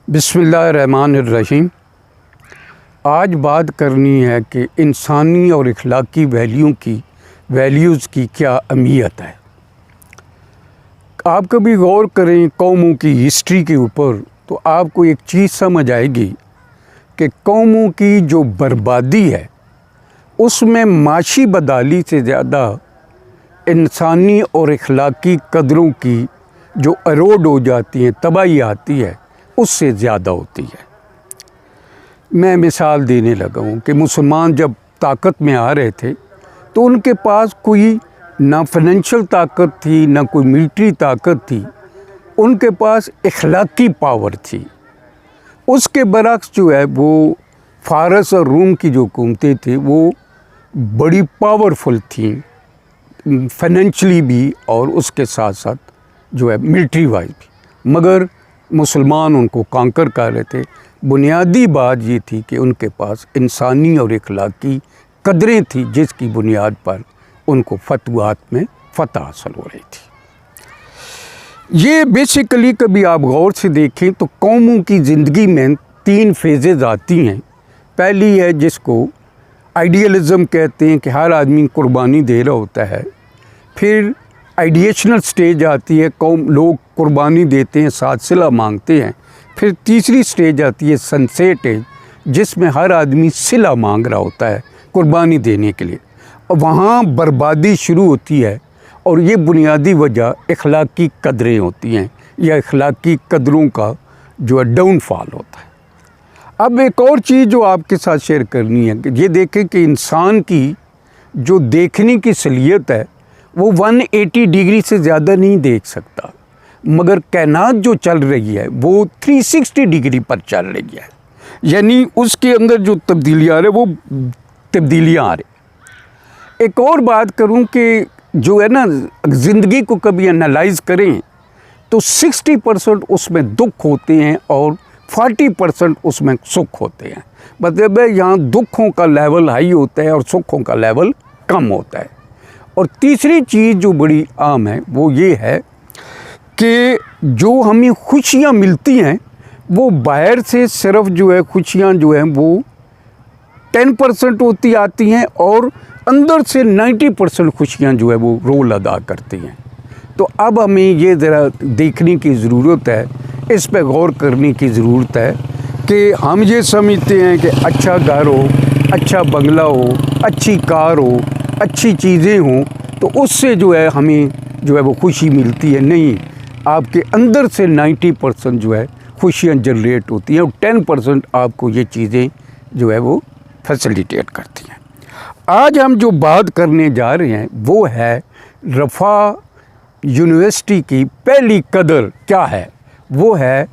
बिस्मिल्लाहिर्रहमानिर्रहीम। आज बात करनी है कि इंसानी और इखलाकी वैल्यूज़ की क्या अहमियत है। आप कभी गौर करें कौमों की हिस्ट्री के ऊपर तो आपको एक चीज़ समझ आएगी कि कौमों की जो बर्बादी है उसमें माशी बदहाली से ज़्यादा इंसानी और इखलाकी कदरों की जो एरोड हो जाती हैं, तबाही आती है, उससे ज़्यादा होती है। मैं मिसाल देने लगा हूँ कि मुसलमान जब ताकत में आ रहे थे तो उनके पास कोई ना फाइनेंशियल ताकत थी, ना कोई मिलिट्री ताकत थी, उनके पास इखलाकी पावर थी। उसके बरक्स जो है वो फ़ारस और रूम की जो हुकूमतें थी वो बड़ी पावरफुल थी, फाइनेंशियली भी और उसके साथ साथ जो है मिलिट्री वाइज भी, मगर मुसलमान उनको कांकर कर रहे थे। बुनियादी बात ये थी कि उनके पास इंसानी और इखलाकी कदरें थी जिसकी बुनियाद पर उनको फतवात में फ़तह हासिल हो रही थी। ये बेसिकली कभी आप गौर से देखें तो कौमों की ज़िंदगी में 3 फेजेज़ आती हैं। पहली है जिसको आइडियलिज़म कहते हैं कि हर आदमी कुर्बानी दे रहा होता है। फिर आइडिएशनल स्टेज आती है, कौम लोग कुर्बानी देते हैं, साथ सिला मांगते हैं। फिर तीसरी स्टेज आती है सनसेट एज, जिसमें हर आदमी सिला मांग रहा होता है कुर्बानी देने के लिए, और वहाँ बर्बादी शुरू होती है। और ये बुनियादी वजह इखलाकी कदरें होती हैं या इखलाकी कदरों का जो है डाउनफॉल होता है। अब एक और चीज़ जो आपके साथ शेयर करनी है कि ये देखें कि इंसान की जो देखने की सलीयत है वो 180 डिग्री से ज़्यादा नहीं देख सकता, मगर कायनात जो चल रही है वो 360 डिग्री पर चल रही है, यानी उसके अंदर जो तब्दीलियाँ आ रही वो तब्दीलियाँ आ रही। एक और बात करूं कि जो है ना, ज़िंदगी को कभी एनालाइज़ करें तो 60% उसमें दुख होते हैं और 40% उसमें सुख होते हैं। मतलब है यहाँ दुखों का लेवल हाई होता है और सुखों का लेवल कम होता है। और तीसरी चीज़ जो बड़ी आम है वो ये है कि जो हमें खुशियाँ मिलती हैं वो बाहर से सिर्फ जो है खुशियाँ जो हैं वो 10% होती आती हैं और अंदर से 90% खुशियाँ जो है वो रोल अदा करती हैं। तो अब हमें ये ज़रा देखने की ज़रूरत है, इस पे गौर करने की ज़रूरत है कि हम ये समझते हैं कि अच्छा घर हो, अच्छा बंगला हो, अच्छी कार हो, अच्छी चीज़ें हों तो उससे जो है हमें जो है वो खुशी मिलती है। नहीं, आपके अंदर से 90% जो है खुशियाँ जनरेट होती हैं और 10% आपको ये चीज़ें जो है वो फैसिलिटेट करती हैं। आज हम जो बात करने जा रहे हैं वो है रफ़ा यूनिवर्सिटी की पहली कदर क्या है, वो है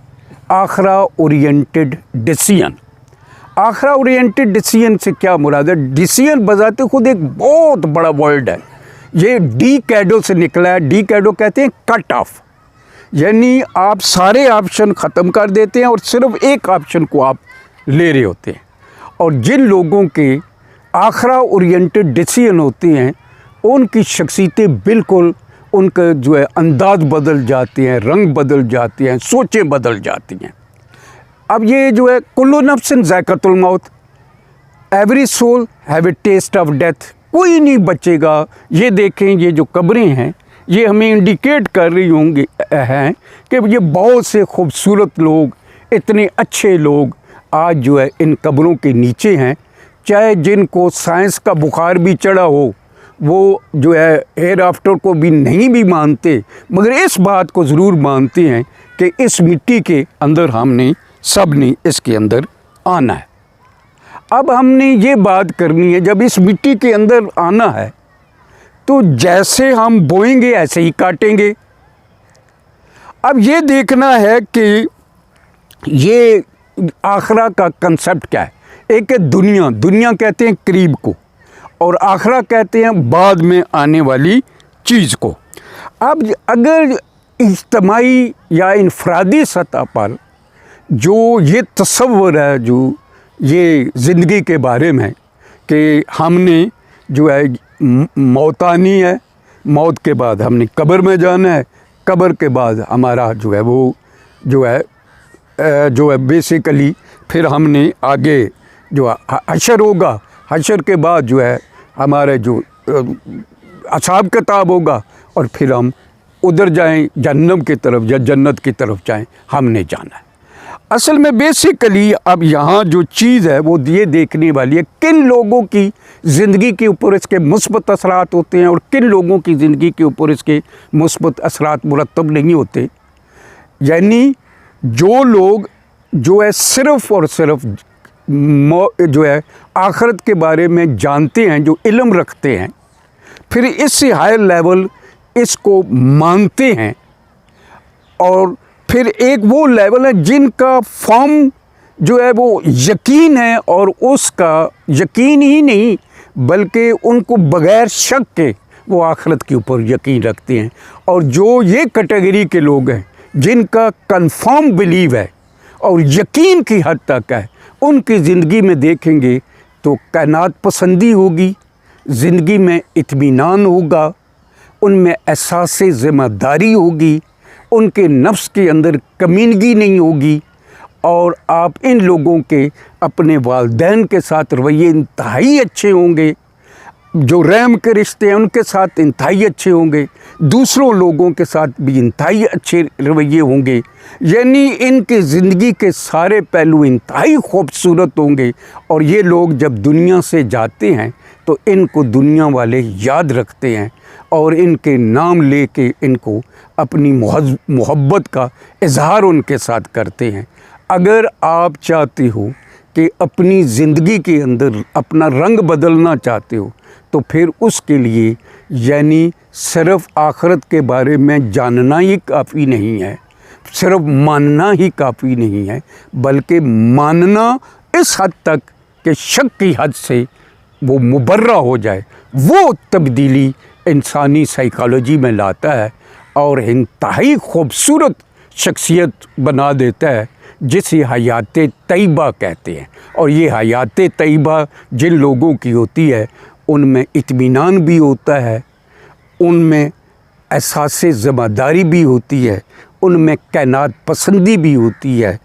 आखरा ओरिएंटेड डिसीजन। आखरा ओरिएंटेड डिसीजन से क्या मुराद है? डिसीजन बजाते खुद एक बहुत बड़ा वर्ड है, ये डी कैडो से निकला है। डी कैडो कहते हैं कट ऑफ, यानी आप सारे ऑप्शन ख़त्म कर देते हैं और सिर्फ एक ऑप्शन को आप ले रहे होते हैं। और जिन लोगों के आखरा ओरिएंटेड डिसीजन होते हैं उनकी शख्सियतें बिल्कुल, उनका जो है अंदाज बदल जाते हैं, रंग बदल जाते हैं, सोचें बदल जाती हैं। अब ये जो है कुल्लु नफ्सिन ज़ायक़तुल मौत, every soul have a taste of death, कोई नहीं बचेगा। ये देखें, ये जो कब्रें हैं ये हमें इंडिकेट कर रही होंगी हैं कि ये बहुत से खूबसूरत लोग, इतने अच्छे लोग आज जो है इन कब्रों के नीचे हैं। चाहे जिनको साइंस का बुखार भी चढ़ा हो, वो जो है हेयर आफ्टर को भी नहीं भी मानते, मगर इस बात को ज़रूर मानते हैं कि इस मिट्टी के अंदर हमने सब ने इसके अंदर आना है। अब हमने ये बात करनी है, जब इस मिट्टी के अंदर आना है तो जैसे हम बोएंगे ऐसे ही काटेंगे। अब ये देखना है कि ये आखरा का कंसेप्ट क्या है। एक है दुनिया, दुनिया कहते हैं करीब को, और आखरा कहते हैं बाद में आने वाली चीज़ को। अब अगर इज्तिमाई या इनफरादी सतह पर जो ये तसव्वुर है, जो ये ज़िंदगी के बारे में कि हमने जो है मौत आनी है, मौत के बाद हमने कब्र में जाना है, कब्र के बाद हमारा जो है वो जो है जो है बेसिकली फिर हमने आगे जो हशर होगा, हशर के बाद जो है हमारे जो असाब किताब होगा और फिर हम उधर जाएं जहन्नम की तरफ या जन्नत की तरफ जाएं, हमने जाना है। असल में बेसिकली अब यहाँ जो चीज़ है वो ये देखने वाली है किन लोगों की ज़िंदगी के ऊपर इसके मुस्बत असरात होते हैं और किन लोगों की ज़िंदगी के ऊपर इसके मुस्बत असरात मुरतब नहीं होते। यानी जो लोग जो है सिर्फ़ और सिर्फ जो है आखिरत के बारे में जानते हैं, जो इल्म रखते हैं, फिर इससे हायर लेवल इसको मानते हैं, और फिर एक वो लेवल है जिनका फॉर्म जो है वो यकीन है, और उसका यकीन ही नहीं बल्कि उनको बग़ैर शक के वो आखिरत के ऊपर यकीन रखते हैं। और जो ये कैटेगरी के लोग हैं जिनका कंफर्म बिलीव है और यकीन की हद तक है, उनकी ज़िंदगी में देखेंगे तो कायनात पसंदी होगी, ज़िंदगी में इत्मीनान होगा, उनमें एहसास ज़िम्मेदारी होगी, उनके नफ्स के अंदर कमीनगी नहीं होगी, और आप इन लोगों के अपने वालिदैन के साथ रवैये इंतहाई अच्छे होंगे, जो रहम के रिश्ते हैं उनके साथ इंतहाई अच्छे होंगे, दूसरों लोगों के साथ भी इंतहाई अच्छे रवैये होंगे। यानी इनकी ज़िंदगी के सारे पहलू इंतहाई खूबसूरत होंगे, और ये लोग जब दुनिया से जाते हैं तो इनको दुनिया वाले याद रखते हैं और इनके नाम लेके इनको अपनी मोहब्बत का इजहार उनके साथ करते हैं। अगर आप चाहते हो कि अपनी ज़िंदगी के अंदर अपना रंग बदलना चाहते हो तो फिर उसके लिए यानी सिर्फ़ आखिरत के बारे में जानना ही काफ़ी नहीं है, सिर्फ मानना ही काफ़ी नहीं है, बल्कि मानना इस हद तक कि शक की हद से वो मुबर्रा हो जाए, वो तब्दीली इंसानी साइकोलॉजी में लाता है और इंतहाई खूबसूरत शख्सियत बना देता है, जिसे हयात तैयबा कहते हैं। और ये हयात तैयबा जिन लोगों की होती है उनमें इत्मीनान भी होता है, उनमें एहसास ज़िम्मेदारी भी होती है, उनमें कायनात पसंदी भी होती है,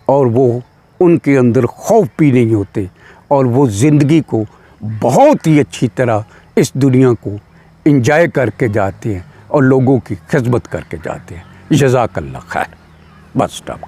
और वो उनके अंदर खौफ भी नहीं होते, और वो ज़िंदगी को बहुत ही अच्छी तरह इस दुनिया को इंजॉय करके जाते हैं और लोगों की खिदमत करके जाते हैं। जज़ाकल्लाह खैर। Bus stop.